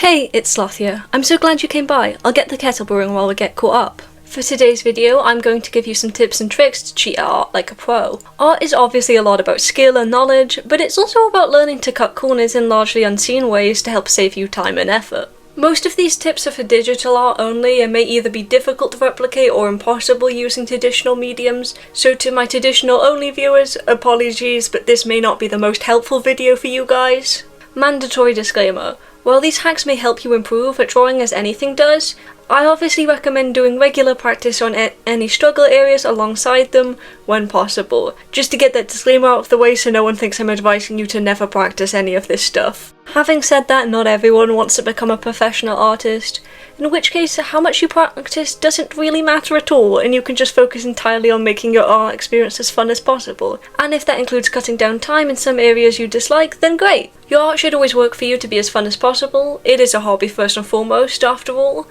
Hey, it's Sloth here. I'm so glad you came by. I'll get the kettle brewing while we get caught up. For today's video, I'm going to give you some tips and tricks to cheat at art like a pro. Art is obviously a lot about skill and knowledge, but it's also about learning to cut corners in largely unseen ways to help save you time and effort. Most of these tips are for digital art only and may either be difficult to replicate or impossible using traditional mediums, so to my traditional only viewers, apologies, but this may not be the most helpful video for you guys. Mandatory disclaimer. While these hacks may help you improve at drawing as anything does, I obviously recommend doing regular practice on any struggle areas alongside them when possible, just to get that disclaimer out of the way so no one thinks I'm advising you to never practice any of this stuff. Having said that, not everyone wants to become a professional artist, in which case how much you practice doesn't really matter at all and you can just focus entirely on making your art experience as fun as possible. And if that includes cutting down time in some areas you dislike, then great! Your art should always work for you to be as fun as possible. It is a hobby first and foremost, after all.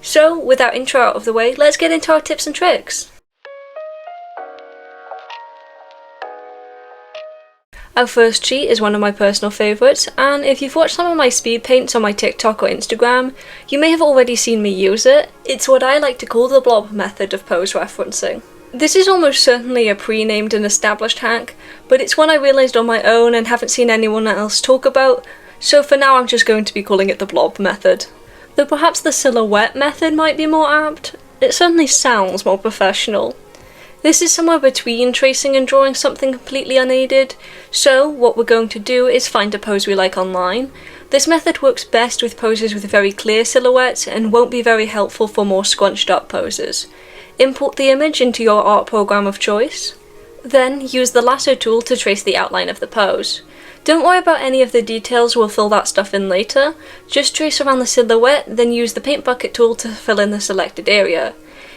So, with that intro out of the way, let's get into our tips and tricks. Our first cheat is one of my personal favourites, and if you've watched some of my speed paints on my TikTok or Instagram, you may have already seen me use it. It's what I like to call the Blob method of pose referencing. This is almost certainly a pre-named and established hack, but it's one I realised on my own and haven't seen anyone else talk about, so for now I'm just going to be calling it the Blob method. Though perhaps the silhouette method might be more apt, it certainly sounds more professional. This is somewhere between tracing and drawing something completely unaided, so what we're going to do is find a pose we like online. This method works best with poses with very clear silhouettes and won't be very helpful for more scrunched up poses. Import the image into your art program of choice. Then use the lasso tool to trace the outline of the pose. Don't worry about any of the details, we'll fill that stuff in later. Just trace around the silhouette, then use the paint bucket tool to fill in the selected area.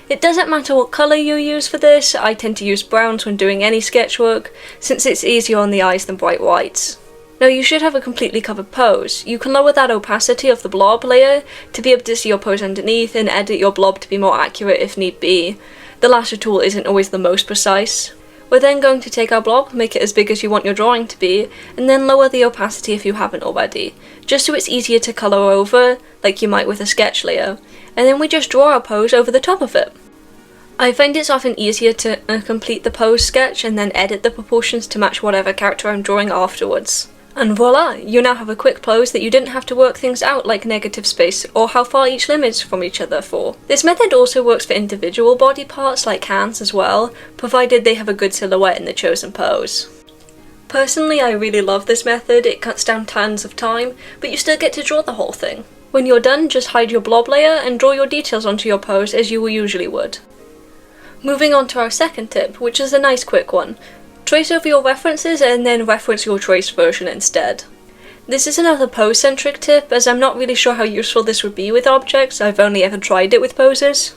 It doesn't matter what colour you use for this, I tend to use browns when doing any sketchwork, since it's easier on the eyes than bright whites. Now you should have a completely covered pose. You can lower that opacity of the blob layer to be able to see your pose underneath and edit your blob to be more accurate if need be. The lasso tool isn't always the most precise. We're then going to take our blob, make it as big as you want your drawing to be, and then lower the opacity if you haven't already, just so it's easier to colour over, like you might with a sketch layer, and then we just draw our pose over the top of it. I find it's often easier to complete the pose sketch and then edit the proportions to match whatever character I'm drawing afterwards. And voila, you now have a quick pose that you didn't have to work things out like negative space or how far each limb is from each other for. This method also works for individual body parts like hands as well, provided they have a good silhouette in the chosen pose. Personally, I really love this method. It cuts down tons of time, but you still get to draw the whole thing. When you're done, just hide your blob layer and draw your details onto your pose as you usually would. Moving on to our second tip, which is a nice quick one. Trace over your references and then reference your traced version instead. This is another pose-centric tip, as I'm not really sure how useful this would be with objects. I've only ever tried it with poses.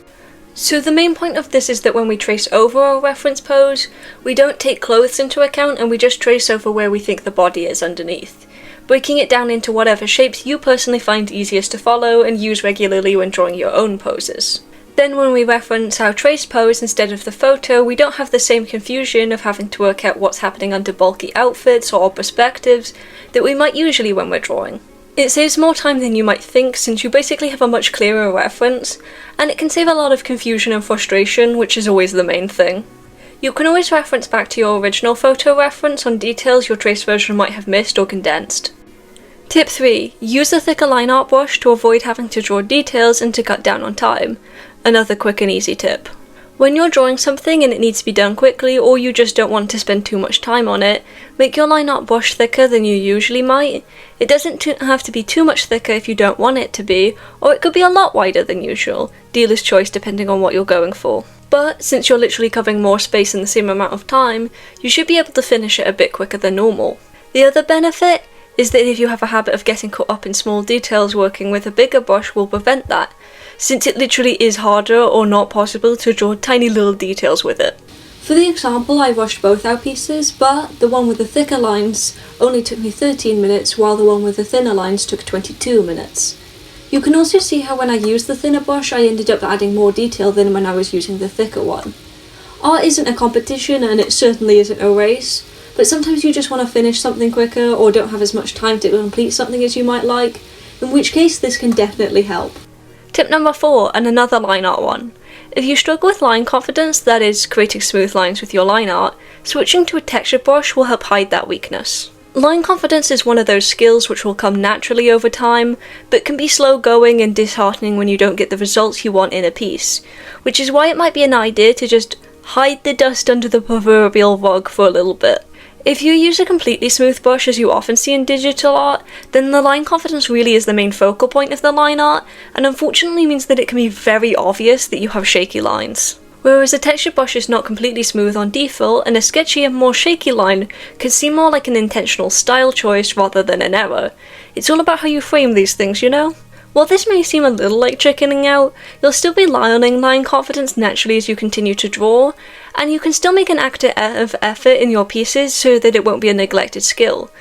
So the main point of this is that when we trace over our reference pose, we don't take clothes into account and we just trace over where we think the body is underneath, breaking it down into whatever shapes you personally find easiest to follow and use regularly when drawing your own poses. Then when we reference our traced pose instead of the photo, we don't have the same confusion of having to work out what's happening under bulky outfits or perspectives that we might usually when we're drawing. It saves more time than you might think since you basically have a much clearer reference, and it can save a lot of confusion and frustration, which is always the main thing. You can always reference back to your original photo reference on details your traced version might have missed or condensed. Tip 3. Use a thicker line art brush to avoid having to draw details and to cut down on time. Another quick and easy tip. When you're drawing something and it needs to be done quickly or you just don't want to spend too much time on it, make your line art brush thicker than you usually might. It doesn't have to be too much thicker if you don't want it to be, or it could be a lot wider than usual, dealer's choice depending on what you're going for. But since you're literally covering more space in the same amount of time, you should be able to finish it a bit quicker than normal. The other benefit is that if you have a habit of getting caught up in small details, working with a bigger brush will prevent that, since it literally is harder or not possible to draw tiny little details with it. For the example, I rushed both our pieces, but the one with the thicker lines only took me 13 minutes, while the one with the thinner lines took 22 minutes. You can also see how when I used the thinner brush, I ended up adding more detail than when I was using the thicker one. Art isn't a competition, and it certainly isn't a race, but sometimes you just want to finish something quicker or don't have as much time to complete something as you might like. in which case this can definitely help. Tip number 4, and another line art one. If you struggle with line confidence, that is, creating smooth lines with your line art, switching to a textured brush will help hide that weakness. Line confidence is one of those skills which will come naturally over time, but can be slow going and disheartening when you don't get the results you want in a piece, which is why it might be an idea to just hide the dust under the proverbial rug for a little bit. If you use a completely smooth brush as you often see in digital art, then the line confidence really is the main focal point of the line art, and unfortunately means that it can be very obvious that you have shaky lines. Whereas a textured brush is not completely smooth on default, and a sketchy and more shaky line can seem more like an intentional style choice rather than an error. It's all about how you frame these things, you know? While this may seem a little like chickening out, you'll still be learning line confidence naturally as you continue to draw, and you can still make an active effort in your pieces so that it won't be a neglected skill.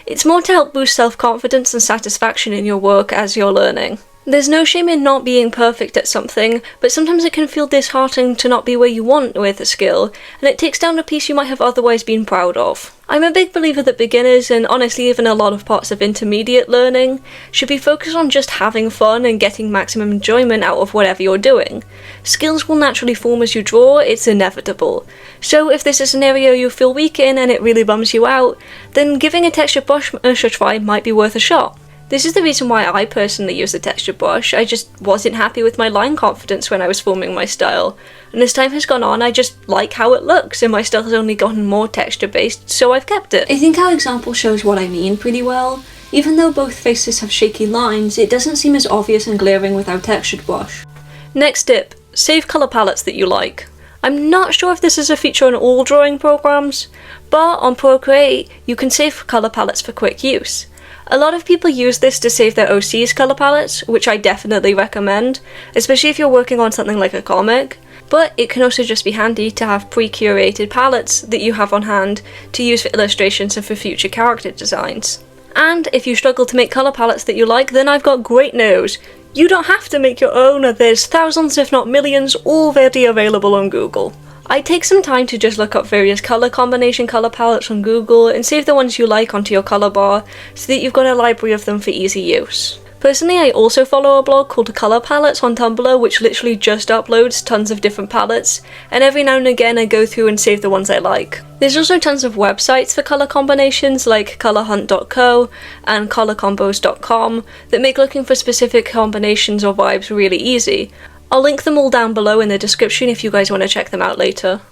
It's more to help boost self-confidence and satisfaction in your work as you're learning. There's no shame in not being perfect at something, but sometimes it can feel disheartening to not be where you want with a skill, and it takes down a piece you might have otherwise been proud of. I'm a big believer that beginners, and honestly even a lot of parts of intermediate learning, should be focused on just having fun and getting maximum enjoyment out of whatever you're doing. Skills will naturally form as you draw, it's inevitable. So if this is an area you feel weak in and it really bums you out, then giving a textured brush a try might be worth a shot. This is the reason why I personally use a textured brush. I just wasn't happy with my line confidence when I was forming my style, and as time has gone on I just like how it looks, and my style has only gotten more texture based, so I've kept it. I think our example shows what I mean pretty well. Even though both faces have shaky lines, it doesn't seem as obvious and glaring with our textured brush. Next tip, save colour palettes that you like. I'm not sure if this is a feature on all drawing programs, but on Procreate you can save colour palettes for quick use. A lot of people use this to save their OC's colour palettes, which I definitely recommend, especially if you're working on something like a comic, but it can also just be handy to have pre-curated palettes that you have on hand to use for illustrations and for future character designs. And if you struggle to make colour palettes that you like, then I've got great news. You don't have to make your own, there's thousands if not millions already available on Google. I take some time to just look up various colour combination colour palettes on Google and save the ones you like onto your colour bar so that you've got a library of them for easy use. Personally, I also follow a blog called Colour Palettes on Tumblr, which literally just uploads tons of different palettes, and every now and again I go through and save the ones I like. There's also tons of websites for colour combinations like colourhunt.co and colourcombos.com that make looking for specific combinations or vibes really easy. I'll link them all down below in the description if you guys want to check them out later.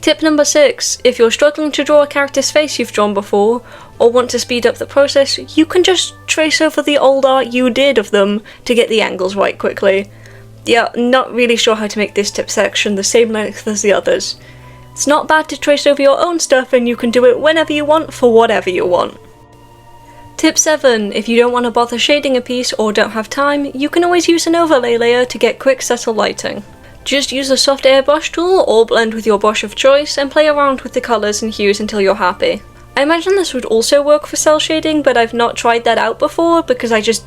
Tip number 6. If you're struggling to draw a character's face you've drawn before, or want to speed up the process, you can just trace over the old art you did of them to get the angles right quickly. Yeah, not really sure how to make this tip section the same length as the others. It's not bad to trace over your own stuff, and you can do it whenever you want for whatever you want. Tip 7. If you don't want to bother shading a piece or don't have time, you can always use an overlay layer to get quick subtle lighting. Just use a soft airbrush tool or blend with your brush of choice and play around with the colours and hues until you're happy. I imagine this would also work for cell shading, but I've not tried that out before because I just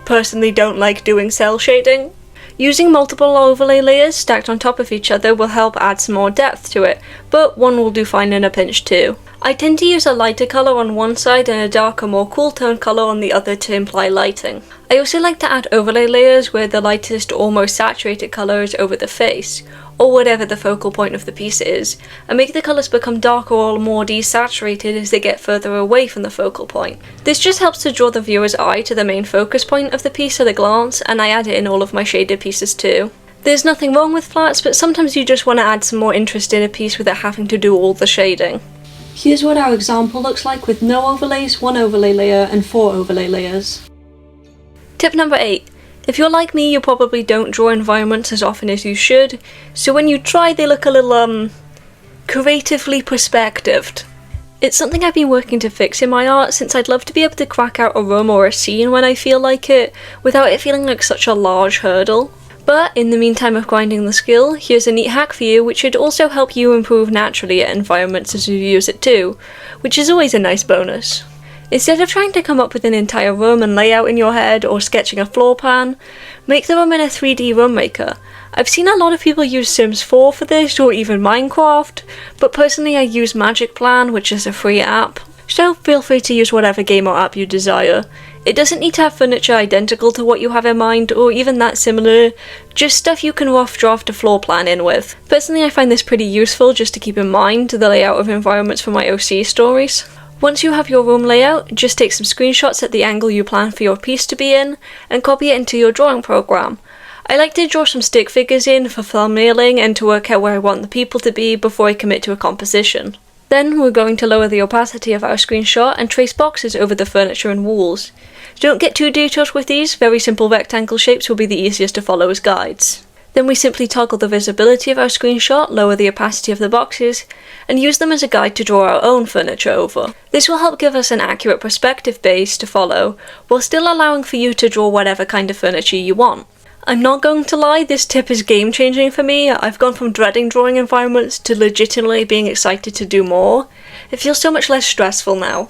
personally don't like doing cell shading. Using multiple overlay layers stacked on top of each other will help add some more depth to it, but one will do fine in a pinch too. I tend to use a lighter colour on one side and a darker, more cool tone colour on the other to imply lighting. I also like to add overlay layers where the lightest or most saturated colour is over the face, or whatever the focal point of the piece is, and make the colours become darker or more desaturated as they get further away from the focal point. This just helps to draw the viewer's eye to the main focus point of the piece at a glance, and I add it in all of my shaded pieces too. There's nothing wrong with flats, but sometimes you just want to add some more interest in a piece without having to do all the shading. Here's what our example looks like with no overlays, one overlay layer, and 4 overlay layers. Tip number 8. If you're like me, you probably don't draw environments as often as you should, so when you try they look a little, creatively perspectived. It's something I've been working to fix in my art since I'd love to be able to crack out a room or a scene when I feel like it, without it feeling like such a large hurdle. But in the meantime of grinding the skill, here's a neat hack for you which should also help you improve naturally at environments as you use it too, which is always a nice bonus. Instead of trying to come up with an entire room and layout in your head or sketching a floor plan, make the room in a 3D room maker. I've seen a lot of people use Sims 4 for this or even Minecraft, but personally I use Magic Plan, which is a free app. so feel free to use whatever game or app you desire. It doesn't need to have furniture identical to what you have in mind, or even that similar, just stuff you can rough draft a floor plan in with. Personally, I find this pretty useful just to keep in mind the layout of environments for my OC stories. Once you have your room layout, just take some screenshots at the angle you plan for your piece to be in, and copy it into your drawing program. I like to draw some stick figures in for thumbnailing and to work out where I want the people to be before I commit to a composition. Then we're going to lower the opacity of our screenshot and trace boxes over the furniture and walls. Don't get too detailed with these, very simple rectangle shapes will be the easiest to follow as guides. Then we simply toggle the visibility of our screenshot, lower the opacity of the boxes, and use them as a guide to draw our own furniture over. This will help give us an accurate perspective base to follow, while still allowing for you to draw whatever kind of furniture you want. I'm not going to lie, this tip is game changing for me. I've gone from dreading drawing environments to legitimately being excited to do more. It feels so much less stressful now.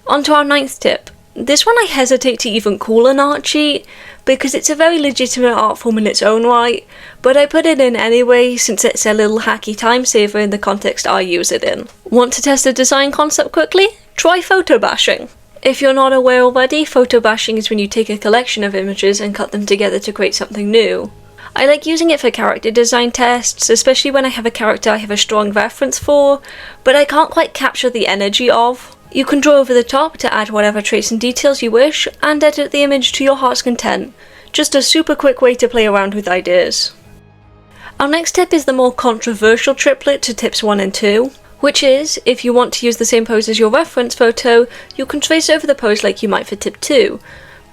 On to our 9th tip. This one I hesitate to even call an art cheat, because it's a very legitimate art form in its own right, but I put it in anyway since it's a little hacky time saver in the context I use it in. Want to test a design concept quickly? Try photo bashing. If you're not aware already, photo bashing is when you take a collection of images and cut them together to create something new. I like using it for character design tests, especially when I have a character I have a strong reference for, but I can't quite capture the energy of. You can draw over the top to add whatever traits and details you wish, and edit the image to your heart's content. Just a super quick way to play around with ideas. Our next tip is the more controversial triplet to tips 1 and 2. Which is, if you want to use the same pose as your reference photo, you can trace over the pose like you might for tip 2.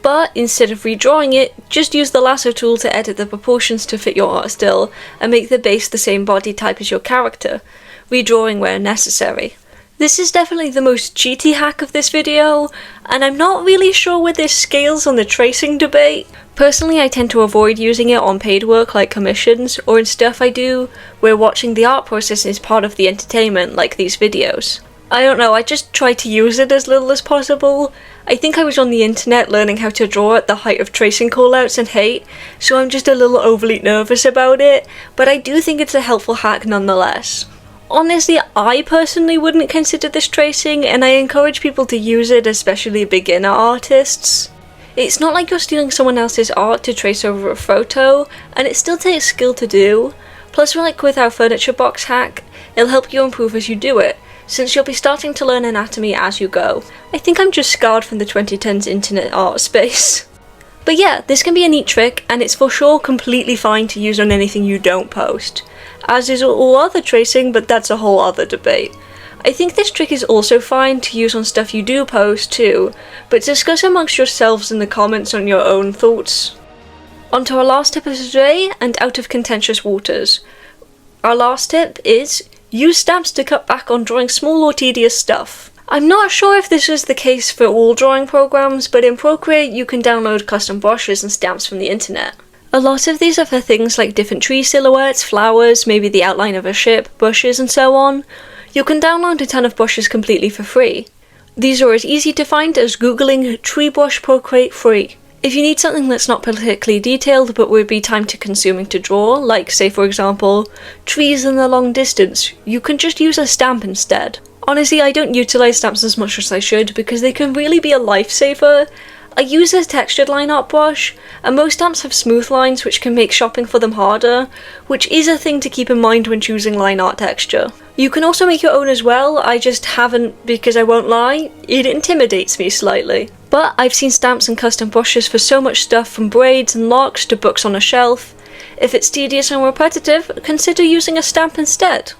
But instead of redrawing it, just use the lasso tool to edit the proportions to fit your art still, and make the base the same body type as your character, redrawing where necessary. This is definitely the most cheaty hack of this video, and I'm not really sure where this scales on the tracing debate. Personally, I tend to avoid using it on paid work like commissions, or in stuff I do where watching the art process is part of the entertainment, like these videos. I don't know, I just try to use it as little as possible. I think I was on the internet learning how to draw at the height of tracing callouts and hate, so I'm just a little overly nervous about it, but I do think it's a helpful hack nonetheless. Honestly, I personally wouldn't consider this tracing, and I encourage people to use it, especially beginner artists. It's not like you're stealing someone else's art to trace over a photo, and it still takes skill to do. Plus, like with our furniture box hack, it'll help you improve as you do it, since you'll be starting to learn anatomy as you go. I think I'm just scarred from the 2010s internet art space. But yeah, this can be a neat trick, and it's for sure completely fine to use on anything you don't post, as is all other tracing, but that's a whole other debate. I think this trick is also fine to use on stuff you do post too, but discuss amongst yourselves in the comments on your own thoughts. On to our last tip of today, and out of contentious waters. Our last tip is, use stamps to cut back on drawing small or tedious stuff. I'm not sure if this is the case for all drawing programs, but in Procreate you can download custom brushes and stamps from the internet. A lot of these are for things like different tree silhouettes, flowers, maybe the outline of a ship, bushes and so on. You can download a ton of brushes completely for free. These are as easy to find as googling tree brush Procreate free. If you need something that's not particularly detailed but would be time consuming to draw, like say for example, trees in the long distance, you can just use a stamp instead. Honestly, I don't utilize stamps as much as I should because they can really be a lifesaver. I use a textured line art brush, and most stamps have smooth lines which can make shopping for them harder, which is a thing to keep in mind when choosing line art texture. You can also make your own as well, I just haven't because I won't lie, it intimidates me slightly. But I've seen stamps and custom brushes for so much stuff from braids and locks to books on a shelf. If it's tedious and repetitive, consider using a stamp instead.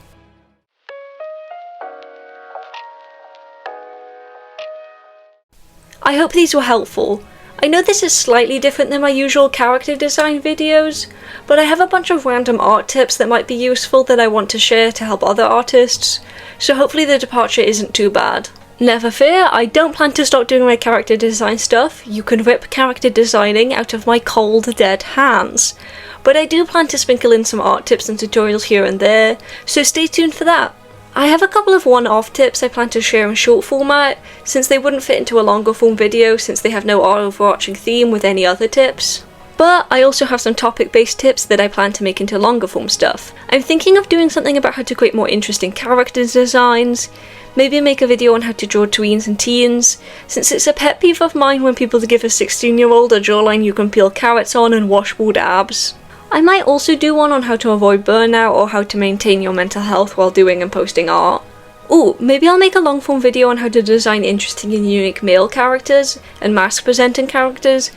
I hope these were helpful. I know this is slightly different than my usual character design videos, but I have a bunch of random art tips that might be useful that I want to share to help other artists, so hopefully the departure isn't too bad. Never fear, I don't plan to stop doing my character design stuff. You can rip character designing out of my cold, dead hands. But I do plan to sprinkle in some art tips and tutorials here and there, so stay tuned for that. I have a couple of one-off tips I plan to share in short format, since they wouldn't fit into a longer form video since they have no overarching theme with any other tips. But I also have some topic-based tips that I plan to make into longer form stuff. I'm thinking of doing something about how to create more interesting character designs, Maybe make a video on how to draw tweens and teens, since it's a pet peeve of mine when people give a 16-year-old a jawline you can peel carrots on and washboard abs. I might also do one on how to avoid burnout or how to maintain your mental health while doing and posting art. Ooh, maybe I'll make a long form video on how to design interesting and unique male characters and mask presenting characters.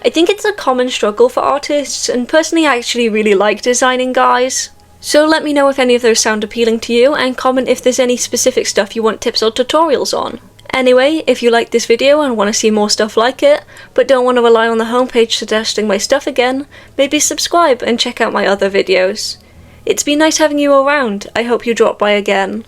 I think it's a common struggle for artists, and personally I actually really like designing guys. So let me know if any of those sound appealing to you, and comment if there's any specific stuff you want tips or tutorials on. Anyway, if you liked this video and want to see more stuff like it, but don't want to rely on the homepage suggesting my stuff again, maybe subscribe and check out my other videos. It's been nice having you around. I hope you drop by again.